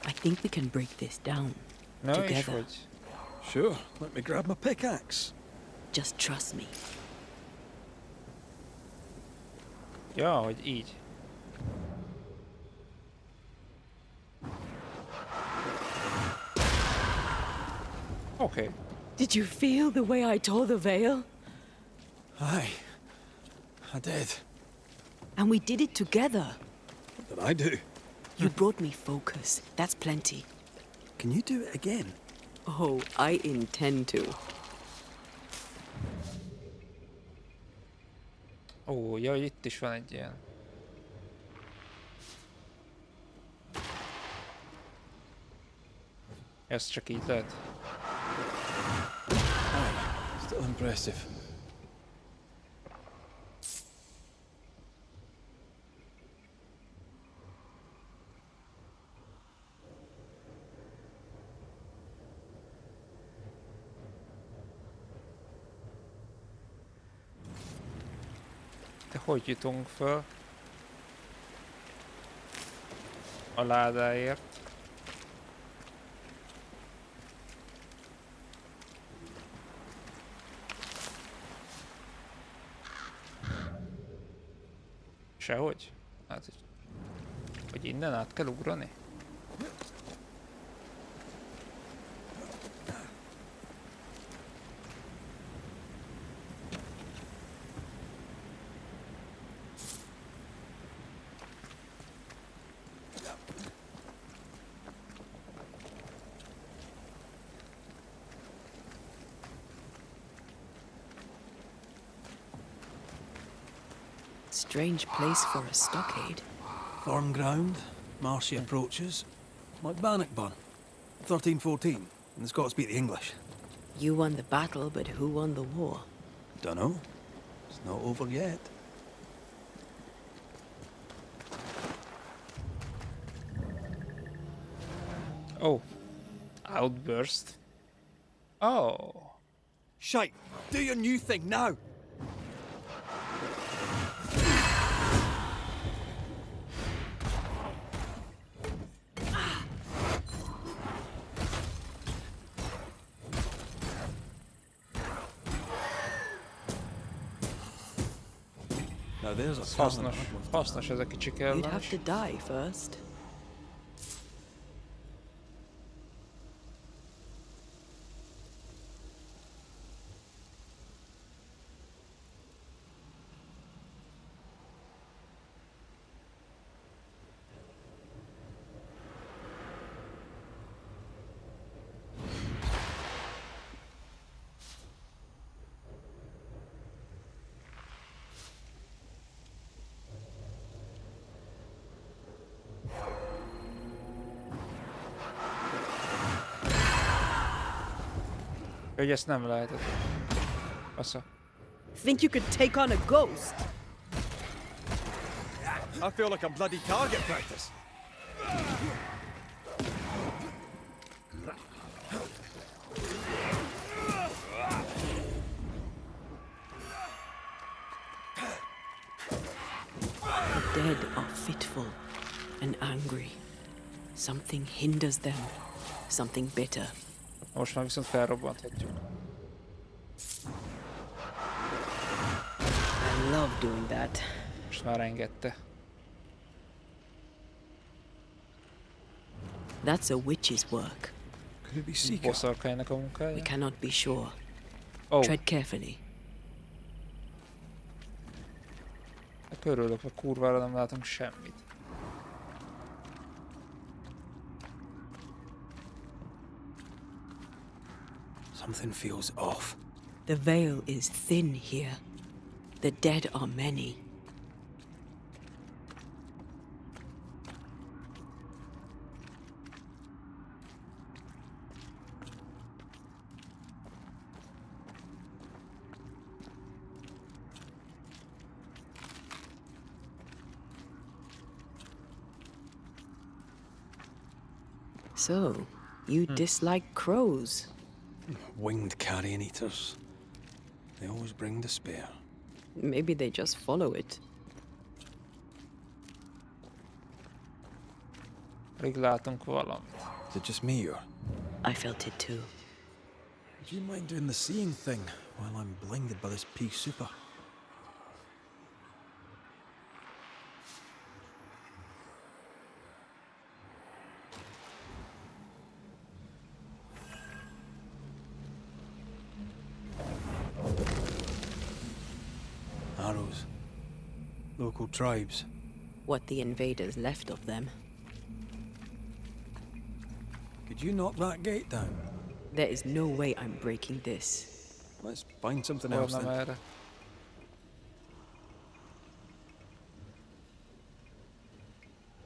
I think we can break this down Na és together. hogy? Sure, let me grab my pickaxe. Just trust me. Ja, hogy így. Okay. Did you feel the way I tore the veil? Aye, I did. And we did it together. What did I do? You brought me focus. That's plenty. Can you do it again? Oh, I intend to. Ó, ja, itt is van egy ilyen. Ez csak így lehet. Aye, still impressive. De hogy jutunk föl? A ládáért. Sehogy? Hát, hogy innen át kell ugrani? Strange place for a stockade. Farm ground, marshy approaches. Like Bannockburn, 1314, and the Scots beat the English. You won the battle, but who won the war? Dunno. It's not over yet. Oh. Outburst. Oh. Shite! Do your new thing now! Now there's a Hasznos. Hasznos ez a kicsi You'd ellen have is. to die first. Hogy ezt nem lehetett. Assza. Think you could take on a ghost? I feel like I'm bloody target practice. The dead are fitful and angry. Something hinders them. Something bitter. Most már viszont felrobbanthatjuk. I love doing that. Most már engedte. That's a witch's work. Could it be Seeker? Boszorkánynak a munkája. We cannot be sure. Oh, Tread carefully. körülök, a kurvára nem látom semmit. Something feels off. The veil is thin here. The dead are many. So, you dislike crows? Winged carrion eaters. They always bring despair. Maybe they just follow it. Alig látunk valamit. Is it just me or I felt it too. would you mind doing the seeing thing while I'm blinded by this pea super? Arrows. Local tribes. What the invaders left of them. Could you knock that gate down? There is no way I'm breaking this. Let's find something Hol else nem then. erre?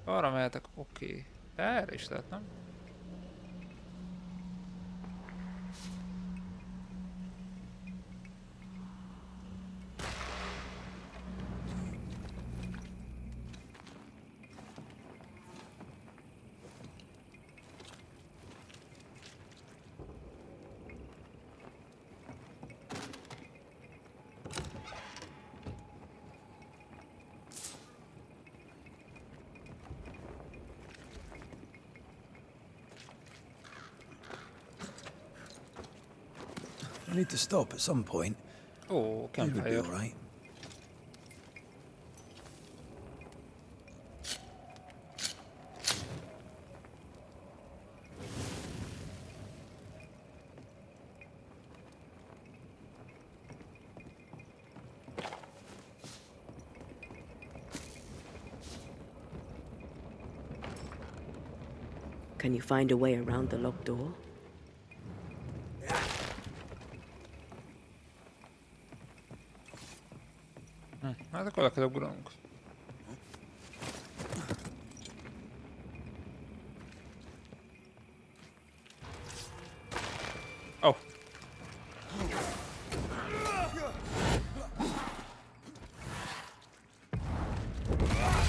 Arra mehetek, oké. De erre is lehet, nem? I need to stop at some point. Ó, You would be campfire. alright. Can you find a way around the locked door? Hát akkor le kell ugranunk. Oh.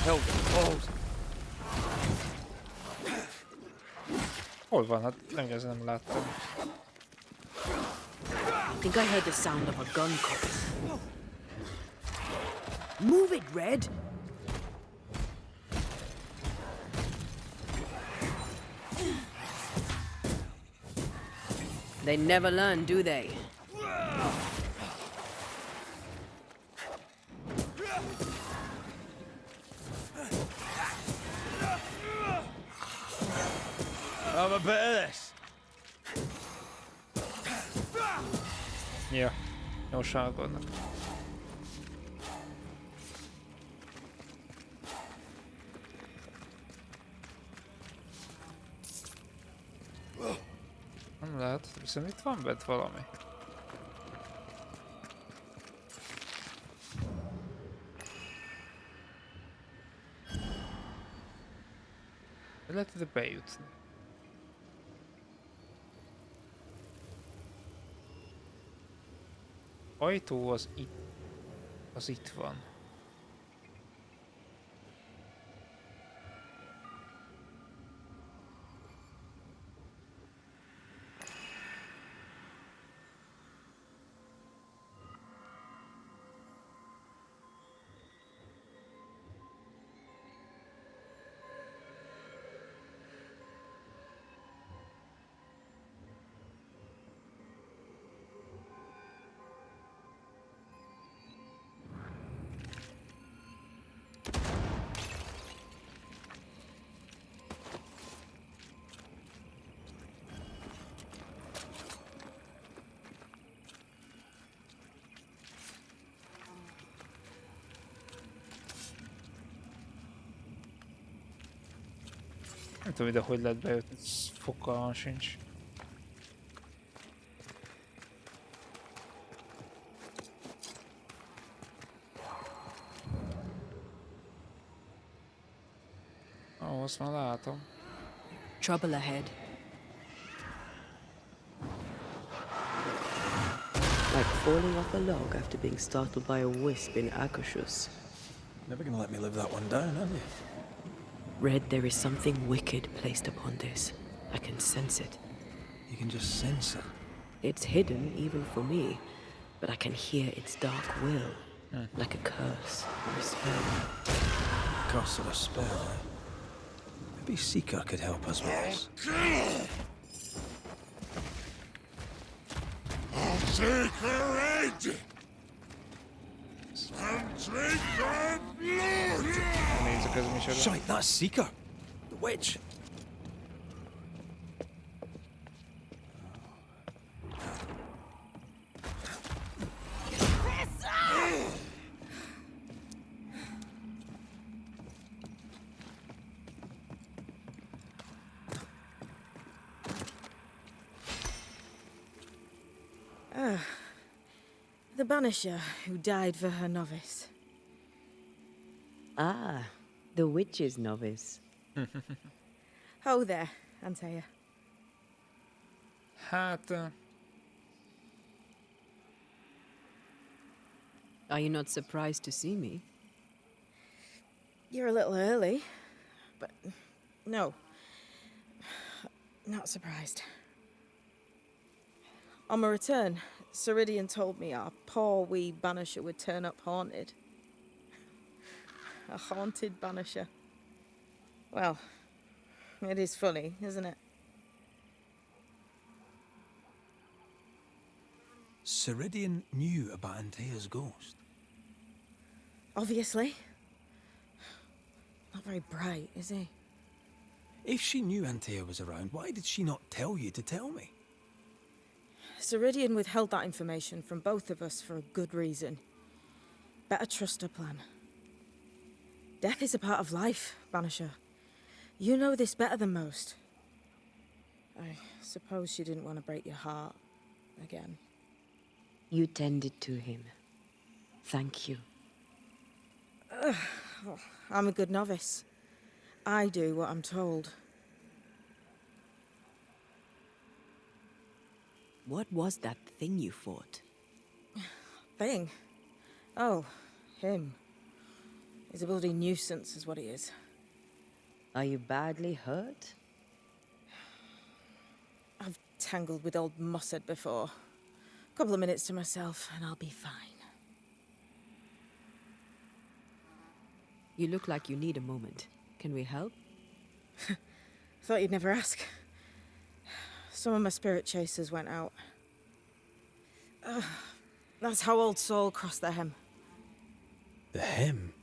Help! Balls! Hol van? Hát nem láttam. I think I heard the sound of a gun cock. Move it, Red! They never learn, do they? Have a bit of this. Ja, jóságodnak. Nem lehet, viszont itt van bent valami. Lehet ide bejutni. Ajtó az itt van. Nem tudom ide hogy lehet bejutni, fogalmam sincs. Ó, azt már látom. Trouble ahead. Like falling off a log after being startled by a wisp in Akashus. Never gonna let me live that one down, are you? Red, there is something wicked placed upon this. I can sense it. You can just sense it. It's hidden even for me, but I can hear its dark will, like a curse or a spell. Curse of a spell, eh? Maybe Seeker could help us with this. I'll take her head and drink her blood! Nézzük, ez micsoda. Shite, that's Seeker! The witch! The Banisher who died for her novice. Ah, the witch's novice. Ho there, Antea. Hát... Are you not surprised to see me? You're a little early, but no, not surprised. On my return, Ceridian told me our poor wee Banisher would turn up haunted. A haunted Banisher. Well, it is funny, isn't it? Ceridian knew about Antea's ghost. Obviously. Not very bright, is he? If she knew Antea was around, why did she not tell you to tell me? Ceridian withheld that information from both of us for a good reason. Better trust her plan. Death is a part of life, Banisher. You know this better than most. I suppose she didn't want to break your heart again. You tended to him. Thank you. I'm a good novice. I do what I'm told. What was that thing you fought? Thing? Oh, him. He's a bloody nuisance, is what he is. Are you badly hurt? I've tangled with old Mossad before. A couple of minutes to myself, and I'll be fine. You look like you need a moment. Can we help? Thought you'd never ask. Some of my spirit chasers went out. That's how old Saul crossed the hem. The hem?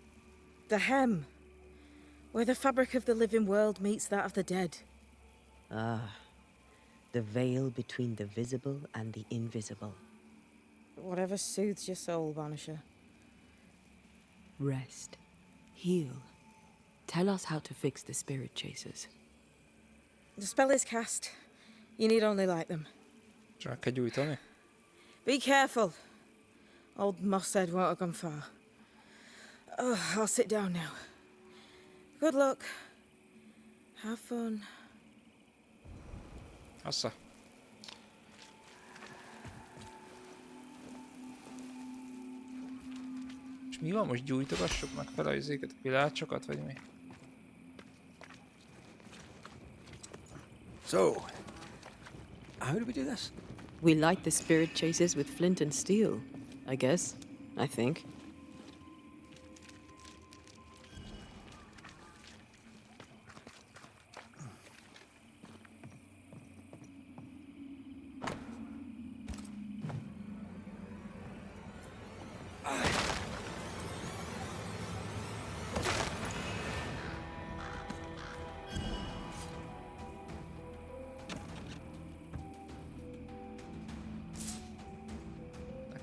The hem. Where the fabric of the living world meets that of the dead. Ah, the veil between the visible and the invisible. Whatever soothes your soul, Banisher. Rest. Heal. Tell us how to fix the spirit chasers. The spell is cast. You need only light them. Csak kell gyújtani? Be careful. Old Mossad won't have gone far. Oh, I'll sit down now. Good luck. Have fun. Assza. És mi van most? Gyújtogassuk meg fel a izéket, a pilácsokat, vagy mi? So, how do we do this? We light the spirit chasers with flint and steel, I guess. I think.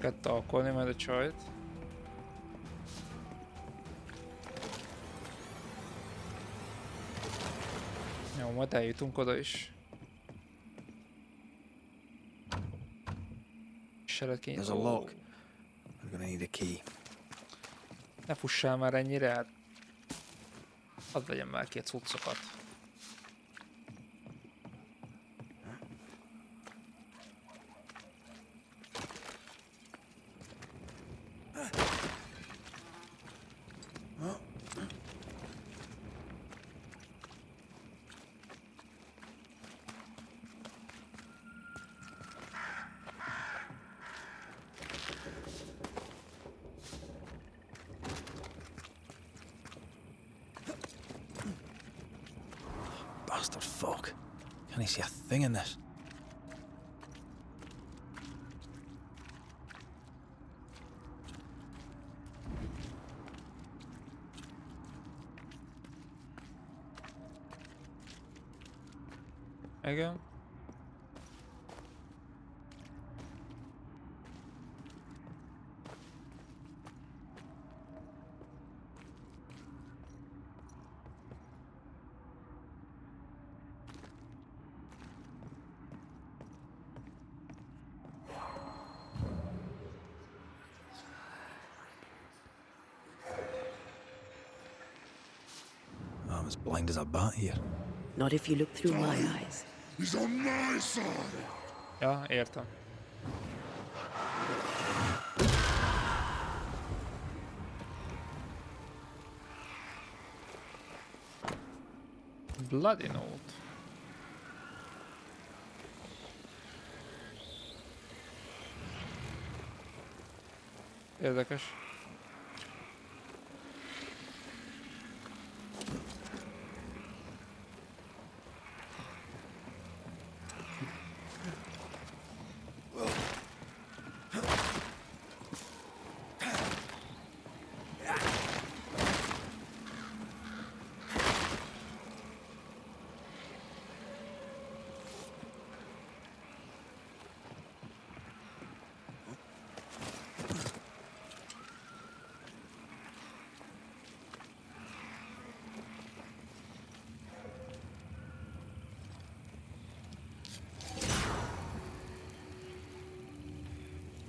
Neked talkolni majd a csajt. Jó, majd eljutunk oda is. There's a lock. I'm gonna need a key. Ne fussál már ennyire, hát. Hadd vegyem már ki a cuccokat. Bastard fog. Can't he see a thing in this? Igen. I'm as blind as a bat here. Not if you look through my eyes. He's on my side. Ja, értem. Bloody note. Érdekes.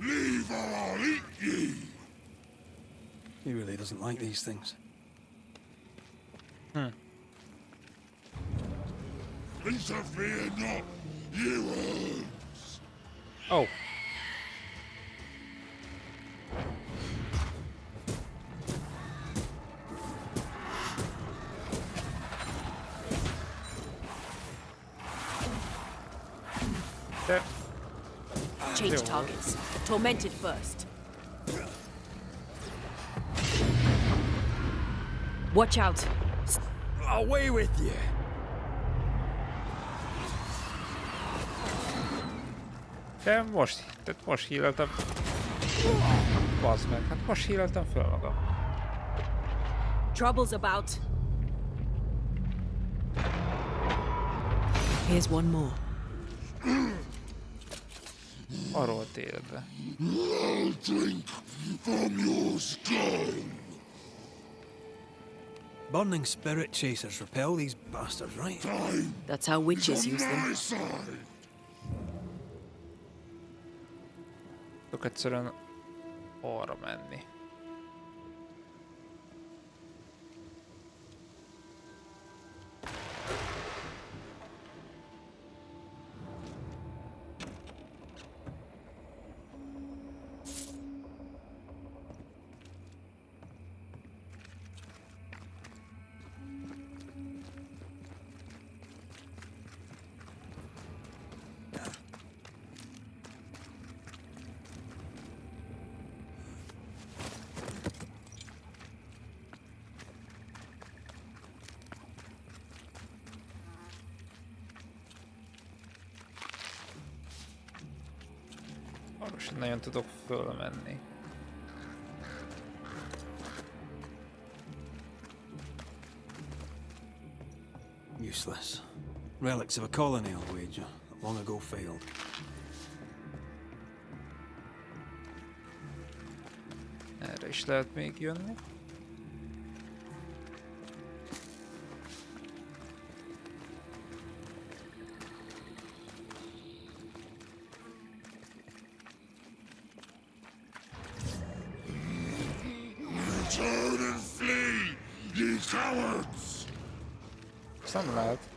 Leave or I'll eat ye. He really doesn't like these things. Interfere not, you wolves. Oh. There. Change targets. Tormented first. Watch out. Away with you! De most híleltem. Bazd meg, hát most híleltem föl magam. Trouble's about. Here's one more. Arról térbe. I'll drink from your skull. Burning spirit chasers repel these bastards, right? Time That's how witches is use on them. my side. Tudok egyszerűen arra menni. Arra sem nagyon tudok fölmenni. Useless. Relics of a colony, I'll wager, that long ago failed. Erre is lehet még jönni. Turn and flee, ye cowards. Ezt nem lehet.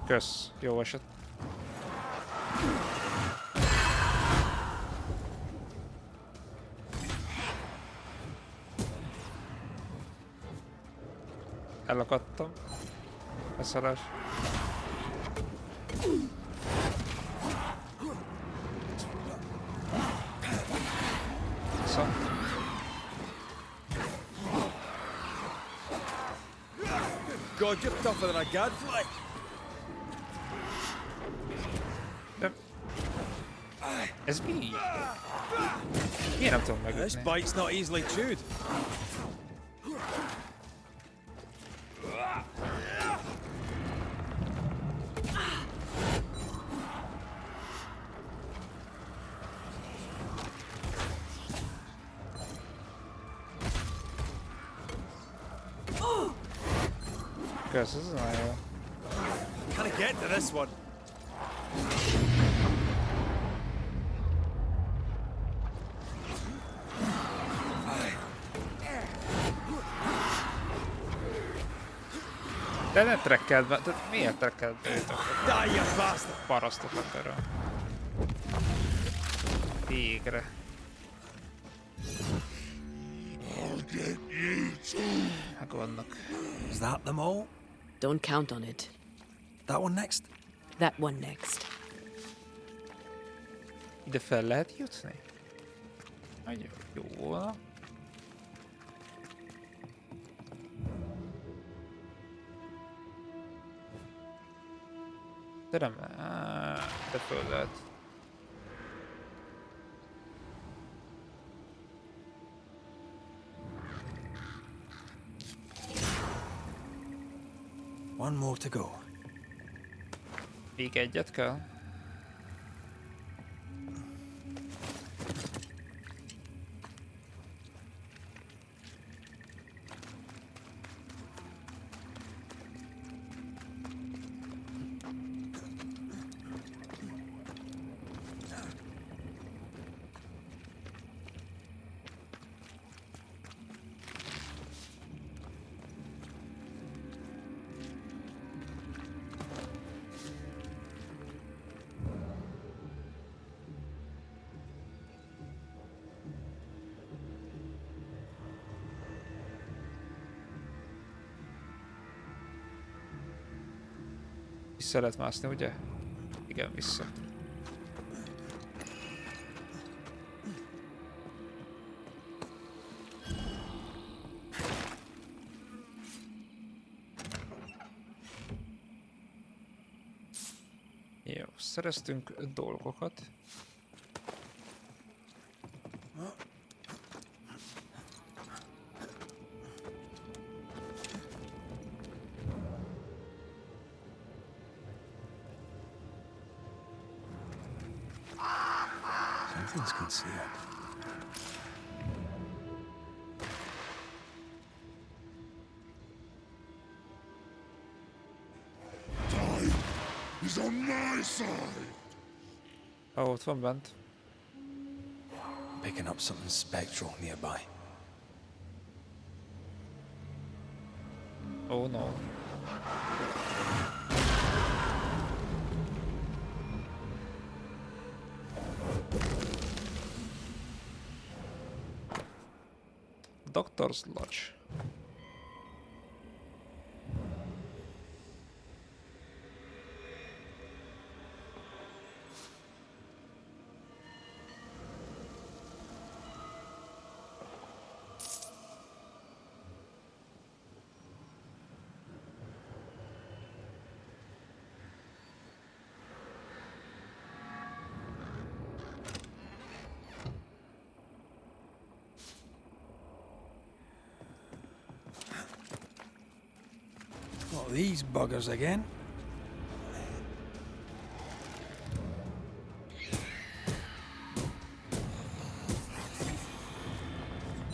Kösz, jó eset. Elakadtam. Beszarás. Viszont. God, you're tougher than a gadfly. Ez mi? Miért nem tudom This megütni? bite's not easily chewed. Kösz, ez nagyon jó. Can't get to this one. De ne trekkeld be, tehát miért trekkeld be őt Die, you bastard! parasztokat erről? Végre. I'll get you too. Megvannak. Is that them all? Don't count on it. That one next? That one next. Ide fel lehet jutni? Nagyon jó. De nem, de föl lehet. One more to go. Még egyet kell? Vissza lehet mászni, ugye? Igen, vissza. Jó, szereztünk dolgokat. Something's concealed. Time is on my side. Ott van bent. Picking up something spectral nearby. Oh no. Doctor's Lodge. What are these buggers again?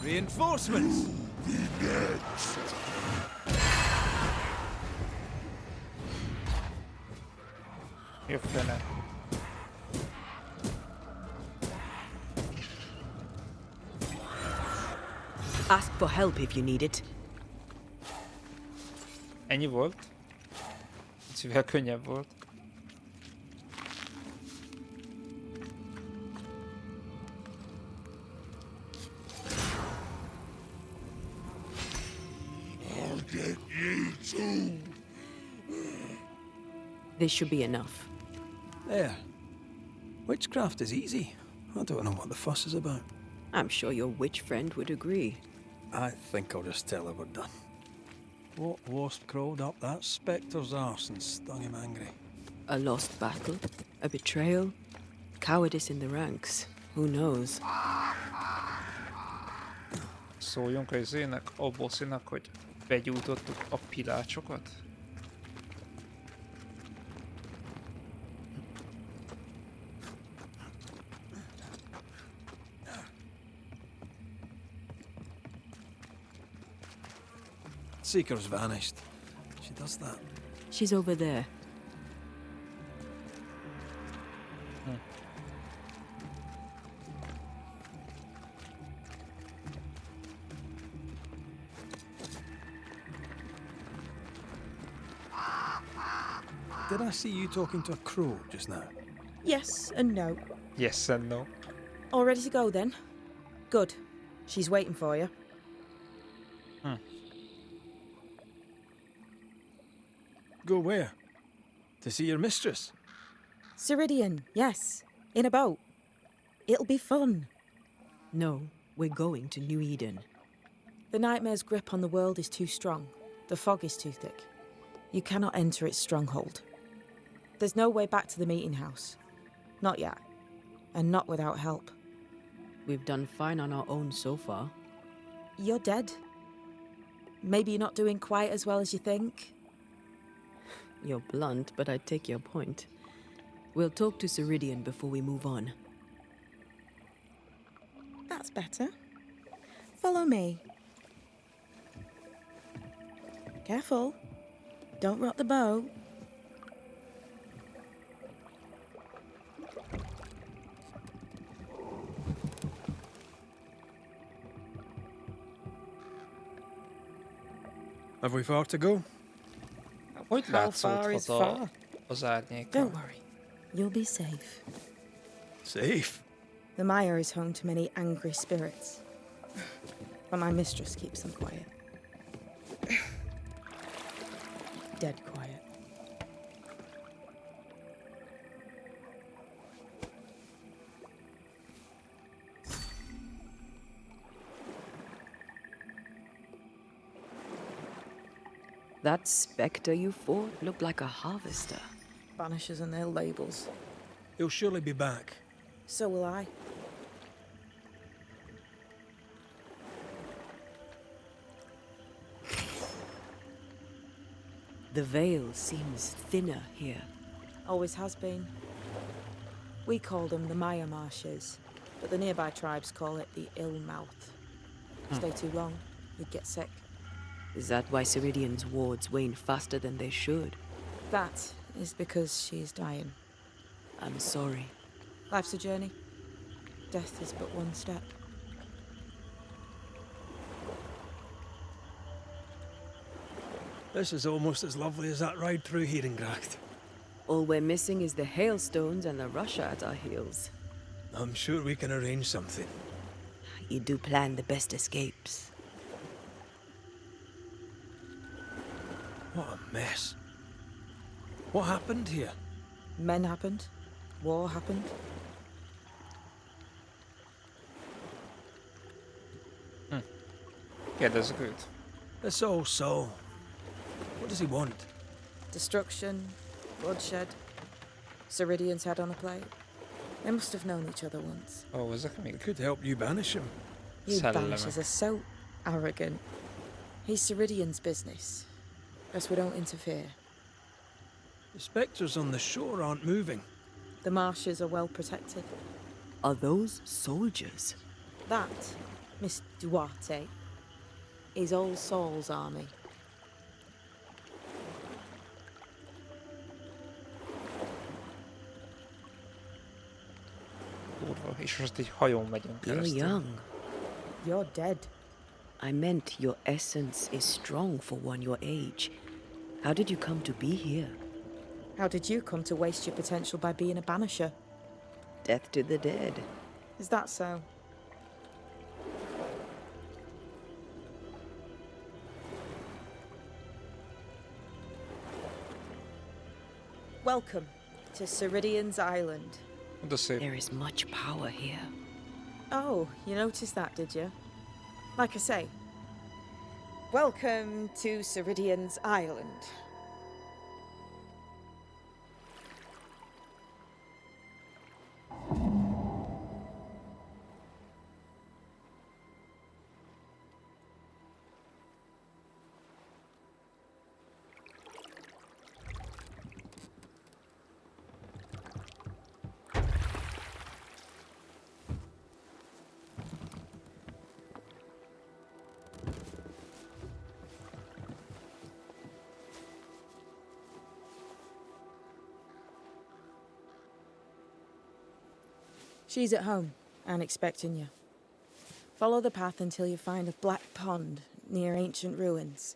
Reinforcements! Jó fene. Ask for help if you need it. Ennyi volt? Civel könnyebb volt. I'll get you too. This should be enough. There. Witchcraft is easy. I don't know what the fuss is about. I'm sure your witch friend would agree. I think I'll just tell her we're done. What wasp crawled up that spectre's arse and stung him angry? A lost battle? A betrayal? Cowardice in the ranks? Who knows? Szóljunk a izének, a bosszinak, hogy begyújtottuk a pilácsokat? Seeker's vanished. She does that. She's over there. Did I see you talking to a crow just now? Yes and no. Yes and no. All ready to go then? Good. She's waiting for you. Go where? To see your mistress? Ceridian, yes. In a boat. It'll be fun. No, we're going to New Eden. The nightmare's grip on the world is too strong. The fog is too thick. You cannot enter its stronghold. There's no way back to the meeting house. Not yet. And not without help. We've done fine on our own so far. You're dead. Maybe you're not doing quite as well as you think. You're blunt, but I take your point. We'll talk to Ceridian before we move on. That's better. Follow me. Careful. Don't rock the boat. Have we far to go? Hogy How far is látszódhat far? az árnyéka? Don't worry. You'll be safe. Safe. The mire is home to many angry spirits. But my mistress keeps them quiet. Dead quiet. That spectre you fought looked like a harvester. Banishers and their labels. He'll surely be back. So will I. The veil seems thinner here. Always has been. We call them the Maya Marshes, but the nearby tribes call it the Ill Mouth. Stay too long, you'd get sick. Is that why Ceridian's wards wane faster than they should? That is because she is dying. I'm sorry. Life's a journey. Death is but one step. This is almost as lovely as that ride through Herengracht. All we're missing is the hailstones and the Russia at our heels. I'm sure we can arrange something. You do plan the best escapes. What a mess. What happened here? Men happened. War happened. Kérdezzük őt. It's all so. What does he want? Destruction, bloodshed. Ceridian's head on a plate. They must have known each other once. Ó, ezek még Could help you banish him. You Szellemek. Banishers are so arrogant. He's Ceridian's business. Best we don't interfere. The spectres on the shore aren't moving. The marshes are well protected. Are those soldiers? That, Miss Duarte, is All Saul's army. kurva, és most egy hajón megyünk You're keresztül. young. You're dead. I meant your essence is strong for one your age. How did you come to be here? How did you come to waste your potential by being a banisher? Death to the dead. Is that so? Welcome to Ceridian's Island. De szép. There is much power here. Oh, you noticed that, did you? Like I say, Welcome to Ceridian's island. She's at home and expecting you. Follow the path until you find a black pond near ancient ruins.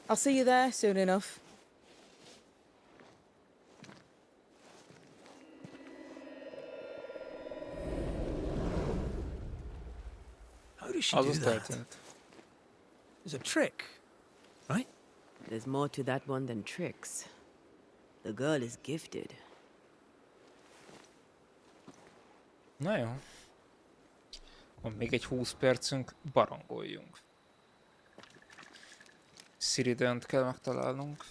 I'll see you there soon enough. How does she Az do az that? történet. There's a trick, right? There's more to that one than tricks. The girl is gifted. Na jó. Van még egy 20 percünk, barangoljunk. Cirident kell megtalálnunk.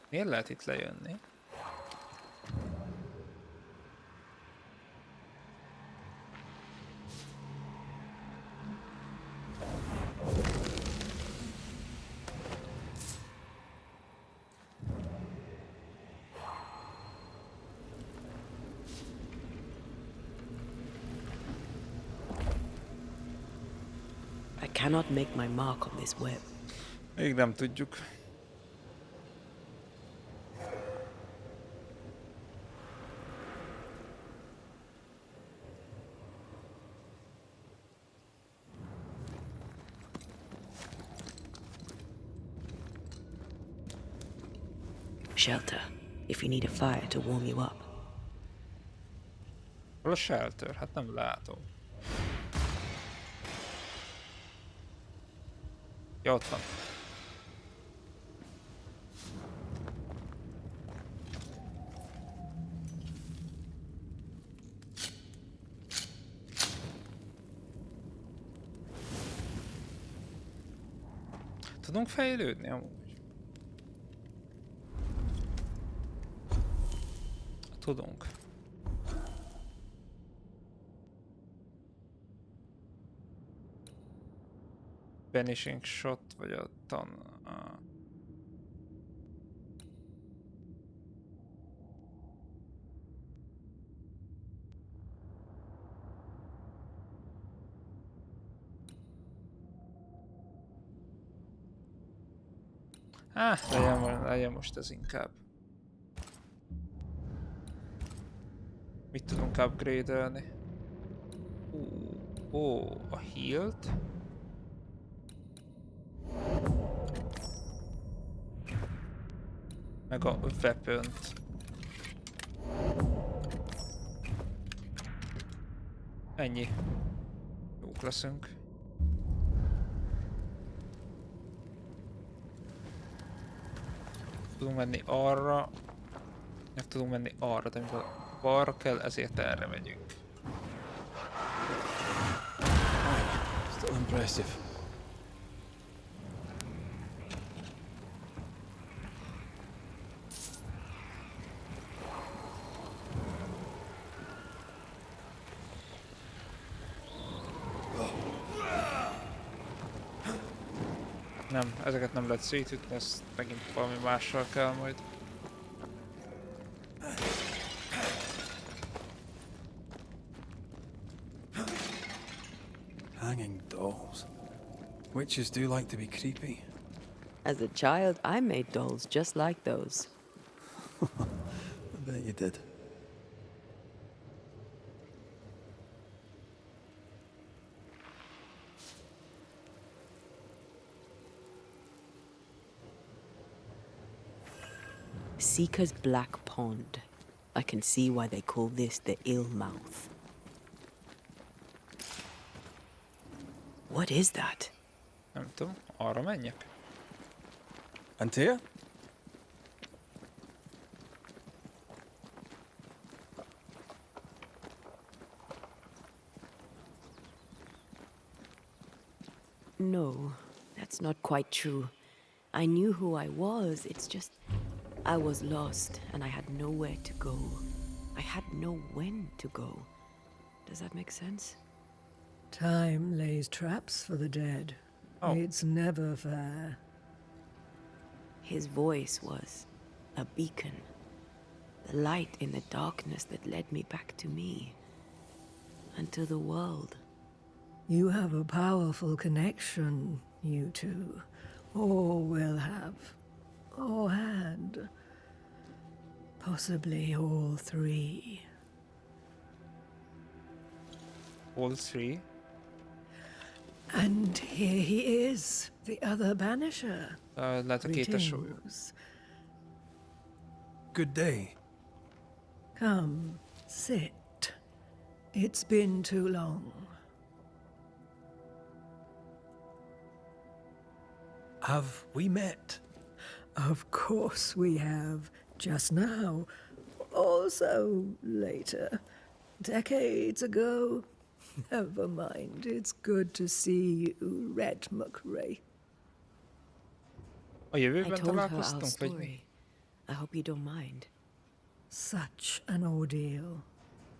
Miért lehet itt lejönni? I cannot make my mark on this web. Még nem tudjuk. Shelter, if you need a fire to warm you up. Hol a shelter? Hát nem látom. Ja, ott van. Tudunk fejlődni amúgy? Tudunk. Banishing shot, vagy a tan... legyen most ez inkább. Mit tudunk upgrade-elni? Ó, a heal-t. Meg a weapon-t. Ennyi. Jók leszünk. Tudunk menni arra. Meg tudunk menni arra, de amikor balra kell, ezért erre megyünk. Still impressive. Nem, ezeket nem lehet szétütni, ezt megint valami mással kell majd. Hanging dolls. Witches do like to be creepy. As a child, I made dolls just like those. I bet you did. Seeker's Black Pond. I can see why they call this the Ill Mouth. What is that? Nem tudom, arra menjek? Antea? No, that's not quite true. I knew who I was, it's just... I was lost, and I had nowhere to go. I had no when to go. Does that make sense? Time lays traps for the dead. Oh. It's never fair. His voice was a beacon. The light in the darkness that led me back to me. And to the world. You have a powerful connection, you two. Or will have. Or had. Possibly all three. All three? And here he is, the other banisher. Lehet a kétes súlyú. Greetings. Good day. Come, sit. It's been too long. Have we met? Of course we have. Just now. Also later. Decades ago. Never mind. It's good to see you, Red McRae. A I jövőben told her our találkoztunk, vagy mi? story. I hope you don't mind. Such an ordeal.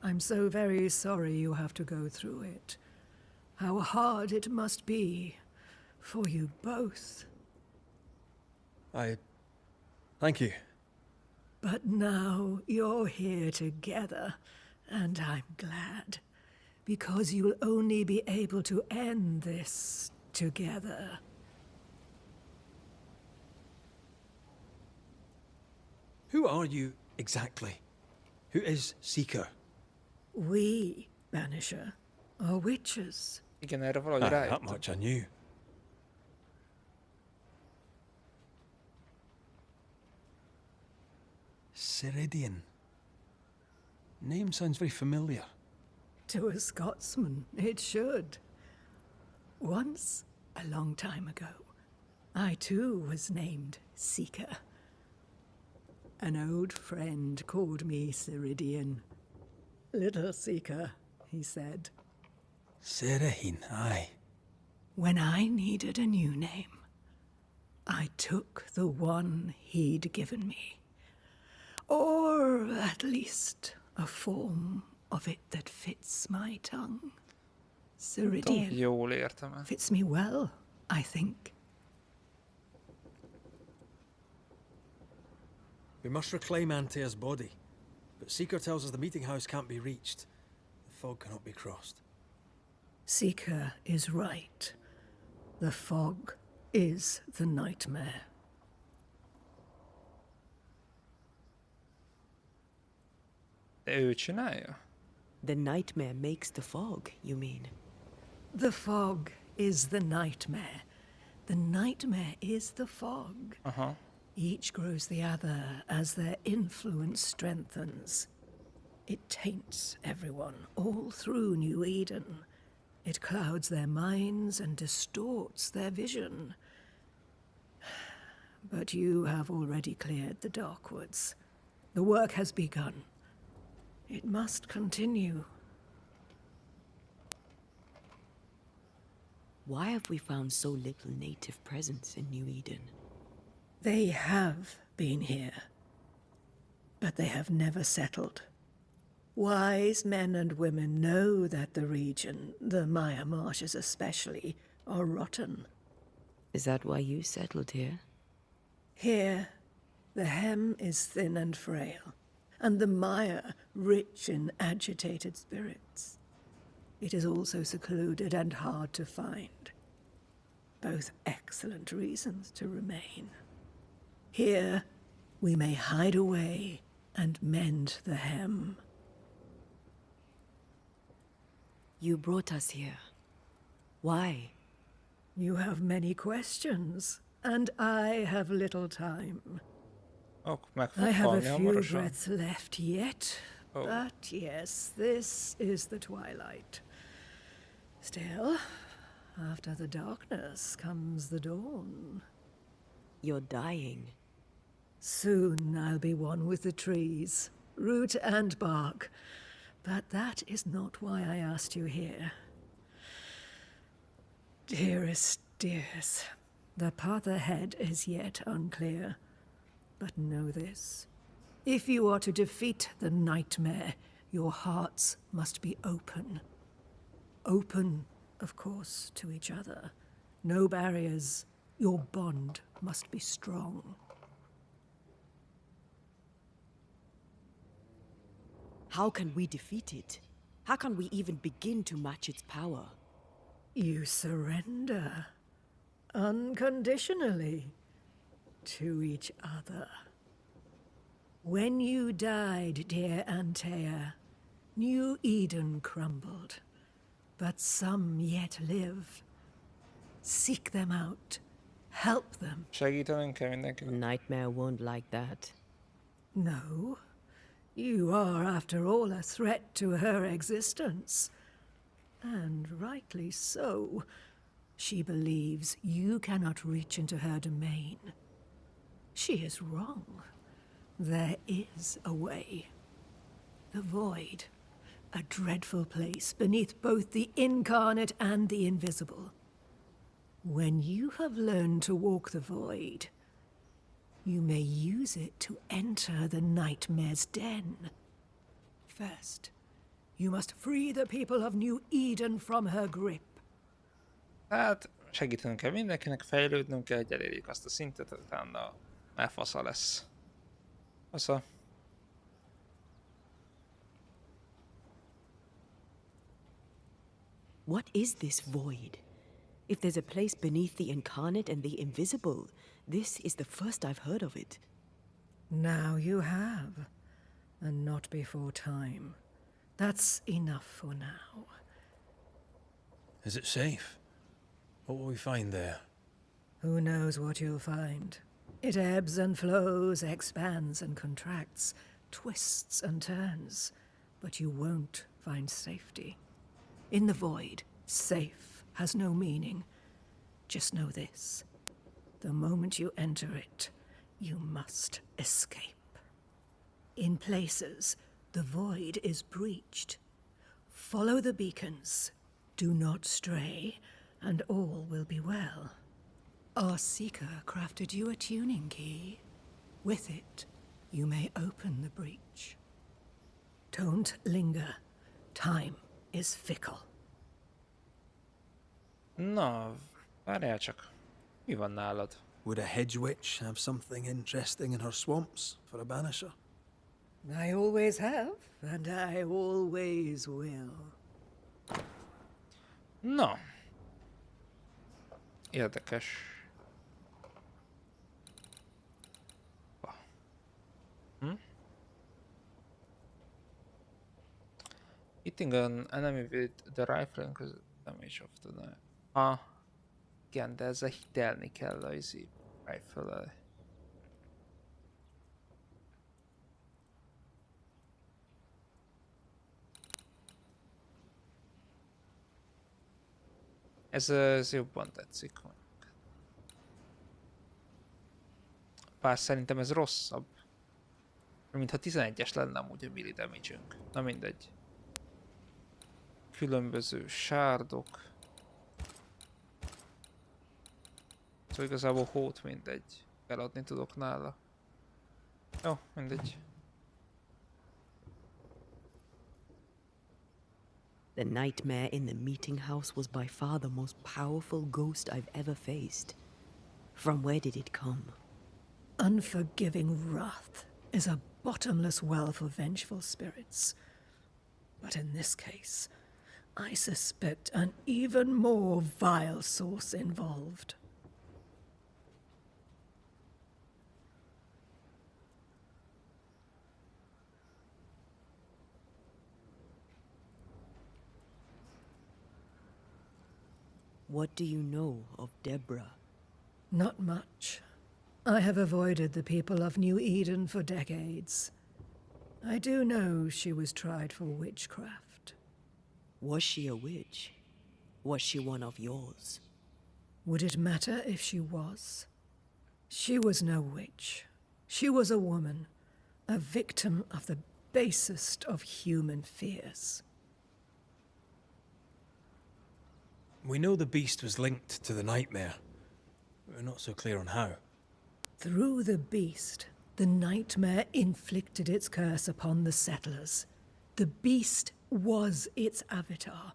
I'm so very sorry you have to go through it. How hard it must be for you both. Thank you. But now you're here together, and I'm glad. Because you'll only be able to end this together. Who are you exactly? Who is Seeker? We, Banisher, are witches. Igen, erre valahogy That rájöttem. much I knew. Ceridian. Name sounds very familiar. To a Scotsman, it should. Once, a long time ago, I too was named Seeker. An old friend called me Ceridian. Little Seeker, he said. Ceridian, aye. When I needed a new name, I took the one he'd given me. Or at least a form of it that fits my tongue. Ceridian Jól értem-e? fits me well, I think. We must reclaim Antea's body, but Seeker tells us the meeting house can't be reached. The fog cannot be crossed. Seeker is right. The fog is the nightmare. De ő csinálja? The nightmare makes the fog, you mean? The fog is the nightmare. The nightmare is the fog. Aha. Each grows the other as their influence strengthens. It taints everyone, all through New Eden. It clouds their minds and distorts their vision. But you have already cleared the Darkwoods. The work has begun. It must continue. Why have we found so little native presence in New Eden? They have been here, but they have never settled. Wise men and women know that the region, the Maya Marshes especially, are rotten. Is that why you settled here? Here, the hem is thin and frail, and the mire rich in agitated spirits. It is also secluded and hard to find. Both excellent reasons to remain. Here, we may hide away and mend the hem. You brought us here. Why? You have many questions, and I have little time. Akkor meg I fog have a halni few hamarosan. breaths left yet, Oh. but yes, this is the twilight. Still, after the darkness comes the dawn. You're dying. Soon I'll be one with the trees, root and bark. But that is not why I asked you here. Dearest Dears, the path ahead is yet unclear. But know this. If you are to defeat the nightmare, your hearts must be open. Open, of course, to each other. No barriers. Your bond must be strong. How can we defeat it? How can we even begin to match its power? You surrender. Unconditionally. To each other. When you died, dear Antea, New Eden crumbled. But some yet live. Seek them out. Help them. Segítenünk kell mindenkinek. Nightmare won't like that. No. You are, after all, a threat to her existence. And rightly so. She believes you cannot reach into her domain. She is wrong. There is a way. The void. A dreadful place beneath both the incarnate and the invisible. When you have learned to walk the void, you may use it to enter the nightmare's den. First, you must free the people of New Eden from her grip. Hát segítenünk kell mindenkinek, fejlődnünk kell, hogy elérjük azt a szintet, utána már fasza lesz. Fasza. What is this void? If there's a place beneath the incarnate and the invisible, this is the first I've heard of it. Now you have, and not before time. That's enough for now. Is it safe? What will we find there? Who knows what you'll find? It ebbs and flows, expands and contracts, twists and turns, but you won't find safety. In the void, safe has no meaning. Just know this. The moment you enter it, you must escape. In places, the void is breached. Follow the beacons. Do not stray, and all will be well. Our seeker crafted you a tuning key. With it, you may open the breach. Don't linger. Time is fickle. Na, várjál csak. Mi van nálad? Would a hedge witch have something interesting in her swamps for a banisher? I always have, and I always will. Na. Érdekes. Hitting an enemy with the rifle increases damage of the knife. Igen, de ezzel hitelni kell a rifle-el. Ez jobban tetszik. Bár szerintem ez rosszabb. Mintha 11-es lenne amúgy a melee damage-ünk. Na mindegy. Különböző sárdok. Szóval igazából hót mindegy. Eladni tudok nála. Jó, mindegy. The nightmare in the meeting house was by far the most powerful ghost I've ever faced. From where did it come? Unforgiving wrath is a bottomless well for vengeful spirits. But in this case, I suspect an even more vile source involved. What do you know of Deborah? Not much. I have avoided the people of New Eden for decades. I do know she was tried for witchcraft. Was she a witch? Was she one of yours? Would it matter if she was? She was no witch. She was a woman, a victim of the basest of human fears. We know the beast was linked to the nightmare. We're not so clear on how. Through the beast, the nightmare inflicted its curse upon the settlers. The beast was its avatar.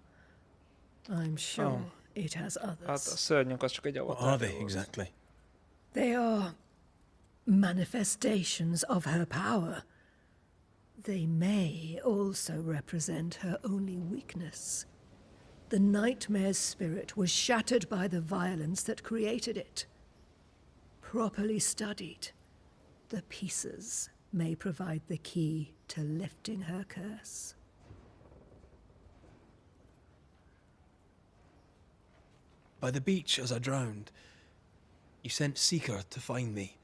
I'm sure it has Hát a others. szörnyünk az csak egy What avatar. are they exactly? They are manifestations of her power. They may also represent her only weakness. The nightmare's spirit was shattered by the violence that created it. Properly studied, the pieces may provide the key to lifting her curse. By the beach as I drowned, you sent Seeker to find me.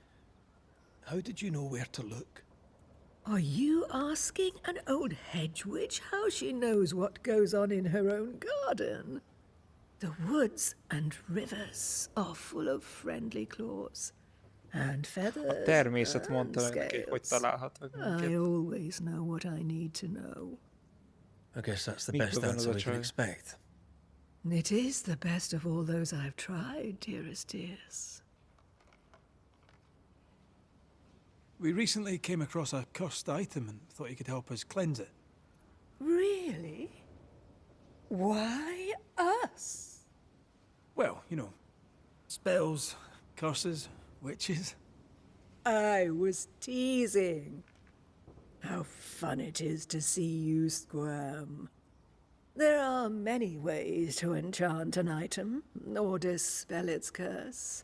How did you know where to look? Are you asking an old hedge witch how she knows what goes on in her own garden? The woods and rivers are full of friendly claws and feathers Természet and mondta meg neki, hogy scales. találhat meg I minket. always know what I need to know. I guess that's the Mikor best van az answer a we can csaj? expect. It is the best of all those I've tried, dearest dears. We recently came across a cursed item and thought you could help us cleanse it. Really? Why us? Well, you know, spells, curses, witches. I was teasing. How fun it is to see you squirm. There are many ways to enchant an item or dispel its curse.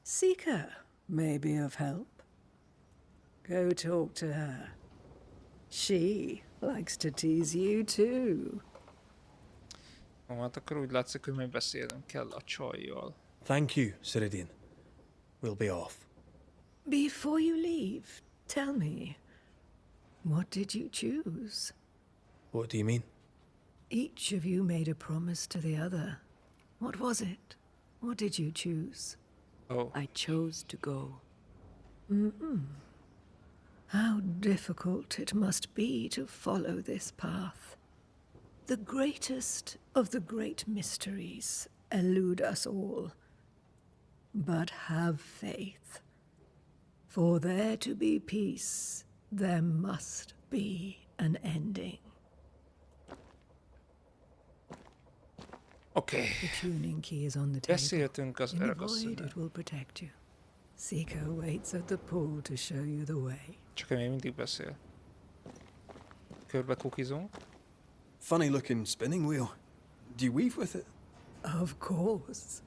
Seeker may be of help. Go talk to her. She likes to tease you too. Hát akkor úgy látszik, hogy még beszélnünk kell a csajjal. Thank you, Ceridian. We'll be off. Before you leave, tell me, what did you choose? What do you mean? Each of you made a promise to the other. What was it? What did you choose? Oh, I chose to go. How difficult it must be to follow this path. The greatest of the great mysteries elude us all. But have faith. For there to be peace, there must be an ending. oké. The tuning key is on the table. Beszéltünk az In the void, örökasszonynal. it will protect you. Seeker waits at the pool to show you the way. Csak még mindig beszél. Körbe kukizunk. Funny looking spinning wheel. Do you weave with it? Of course.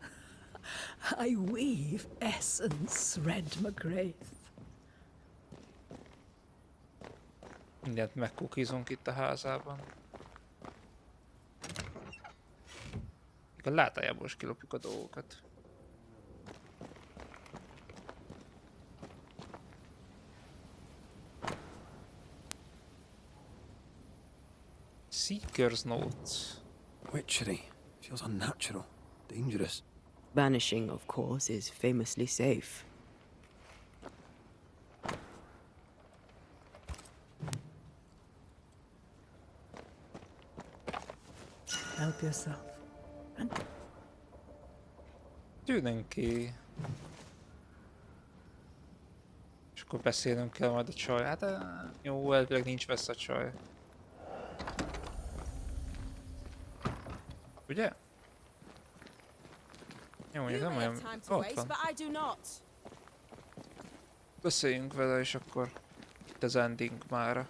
I weave essence, Red McGrath. Mindent megkukizunk itt a házában. Még a látájából is kilopjuk a dolgokat. Seeker's Notes. Witchery. Feels unnatural. Dangerous. Banishing, of course, is famously safe. Help yourself. And Tűnünk ki. És akkor beszélnünk kell majd a csaj. Hát jó, elvileg nincs vesz a csaj. Ugye? Jó, mondjuk nem olyan... Ott van. Beszéljünk vele, és akkor itt az ending mára.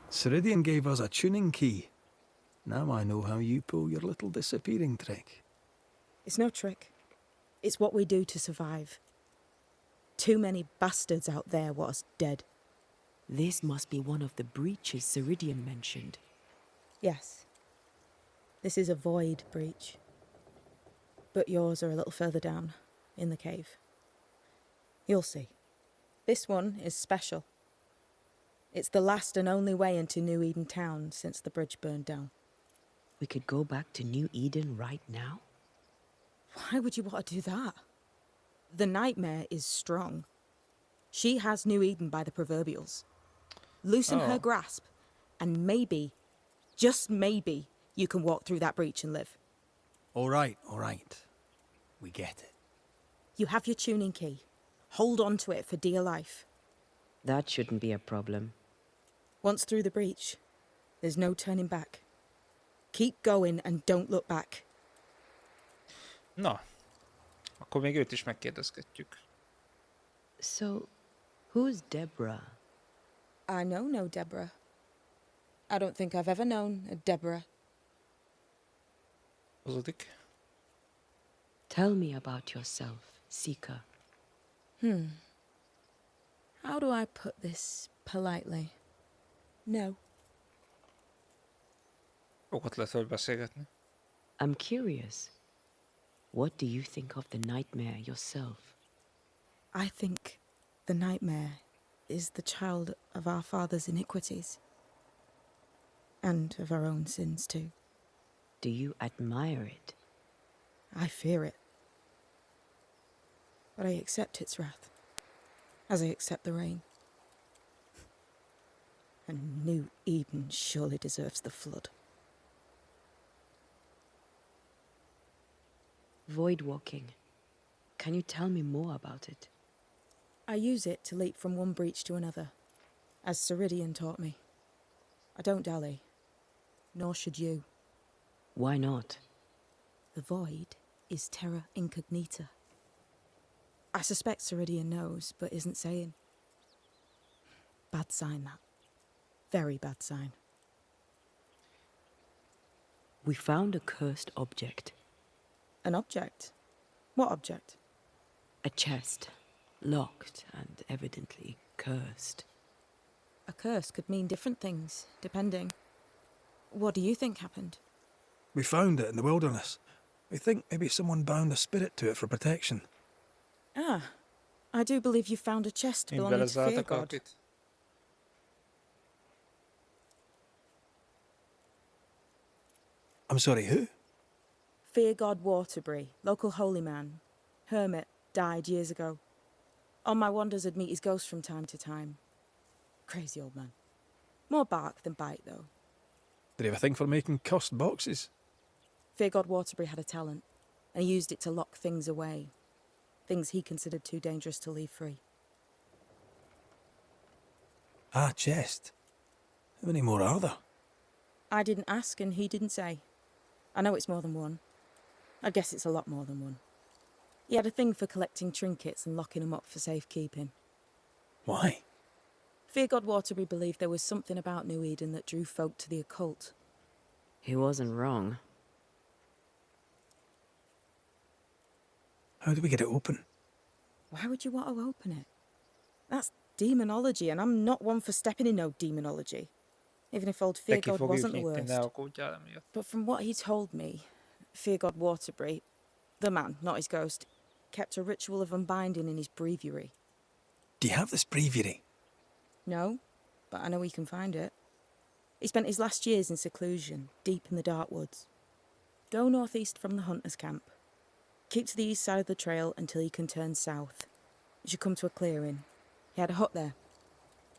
Ceridian gave us a tuning key. Now I know how you pull your little disappearing trick. It's no trick. It's what we do to survive. Too many bastards out there want us dead. This must be one of the breaches Ceridian mentioned. Yes. This is a void breach. But yours are a little further down, in the cave. You'll see. This one is special. It's the last and only way into New Eden town since the bridge burned down. We could go back to New Eden right now? Why would you want to do that? The nightmare is strong. She has New Eden by the proverbials. Loosen her Oh. grasp, and maybe just maybe, you can walk through that breach and live. All right, all right. We get it. You have your tuning key. Hold on to it for dear life. That shouldn't be a problem. Once through the breach, there's no turning back. Keep going and don't look back. Na, akkor még őt is megkérdezgetjük. So, who's Deborah? I know no Deborah. I don't think I've ever known a Deborah. Hazudik. Tell me about yourself, Seeker. How do I put this politely? No. Sokat lehet vele beszélgetni. I'm curious. What do you think of the nightmare yourself? I think the nightmare is the child of our father's iniquities. And of our own sins too. Do you admire it? I fear it. But I accept its wrath, as I accept the rain. And New Eden surely deserves the flood. Void walking. Can you tell me more about it? I use it to leap from one breach to another, as Ceridian taught me. I don't dally, nor should you. Why not? The void is terra incognita. I suspect Ceridian knows, but isn't saying. Bad sign, that. Very bad sign. We found a cursed object. An object? What object? A chest. Locked and evidently cursed. A curse could mean different things, depending. What do you think happened? We found it in the wilderness. We think maybe someone bound a spirit to it for protection. Ah, I do believe you found a chest Én belonging to Fear belezártak God. akit. I'm sorry, who? Fear God Waterbury, local holy man. Hermit, died years ago. On my wanders I'd meet his ghost from time to time. Crazy old man. More bark than bite, though. Did he have a thing for making cursed boxes? Fear God Waterbury had a talent, and he used it to lock things away. Things he considered too dangerous to leave free. Ah, chest. How many more are there? I didn't ask, and he didn't say. I know it's more than one. I guess it's a lot more than one. He had a thing for collecting trinkets and locking them up for safekeeping. Why? Fear God Waterbury believed there was something about New Eden that drew folk to the occult. He wasn't wrong. How do we get it open? Why would you want to open it? That's demonology, and I'm not one for stepping in no demonology. Even if old Fear Neki God fogjuk wasn't the nyitni, ne worst. aggódjál emiatt. But from what he told me, Fear God Waterbury, the man, not his ghost, kept a ritual of unbinding in his breviary. Do you have this breviary? No, but I know he can find it. He spent his last years in seclusion, deep in the dark woods. Go northeast from the hunter's camp. Keep to the east side of the trail until you can turn south. You should come to a clearing. He had a hut there.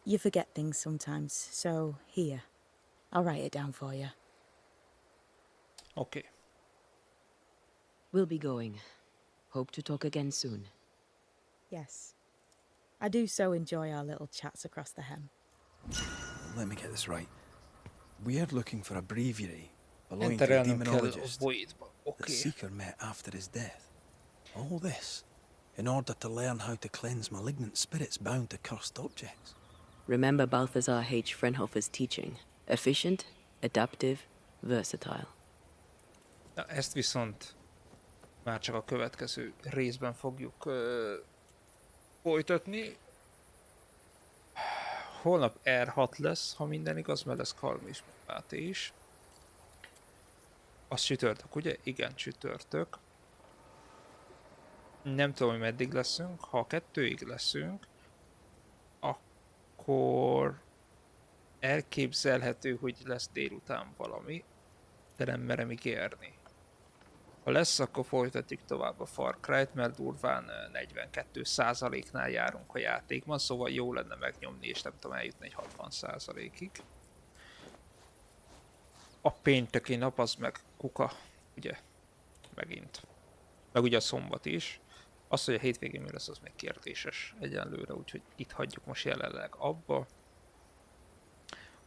You forget things sometimes, so here. I'll write it down for you. Oké. We'll be going. Hope to talk again soon. Yes. I do so enjoy our little chats across the hem. Let me get this right. We're looking for a breviary belonging to a Enterelnünk kell a demonologist Voidba. that Oké. Seeker met after his death. All this in order to learn how to cleanse malignant spirits bound to cursed objects. Remember Balthazar H. Frenhofer's teaching. Efficient, adaptive, versatile. Na, ezt viszont már csak a következő részben fogjuk folytatni. Holnap R6 lesz, ha minden igaz, mert lesz Kalmi is, meg Máté is. Az csütörtök, ugye? Igen, csütörtök. Nem tudom, hogy meddig leszünk. Ha 2-ig leszünk, akkor elképzelhető, hogy lesz délután valami, de nem merem ígérni. Ha lesz, akkor folytatjuk tovább a Far Cry-t, mert durván 42%-nál járunk a játékban, szóval jó lenne megnyomni, és nem tudom eljutni egy 60%-ig. A pénteki nap az meg kuka, ugye, megint. Meg ugye a szombat is. Az, hogy a hétvégén mi lesz, az még kérdéses egyenlőre, úgyhogy itt hagyjuk most jelenleg abba.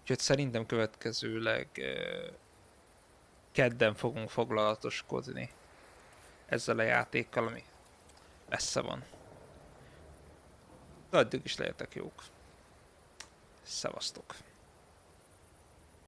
Úgyhogy szerintem következőleg kedden fogunk foglalatoskodni ezzel a játékkal, ami messze van. De addig is lehetek jók. Szevasztok!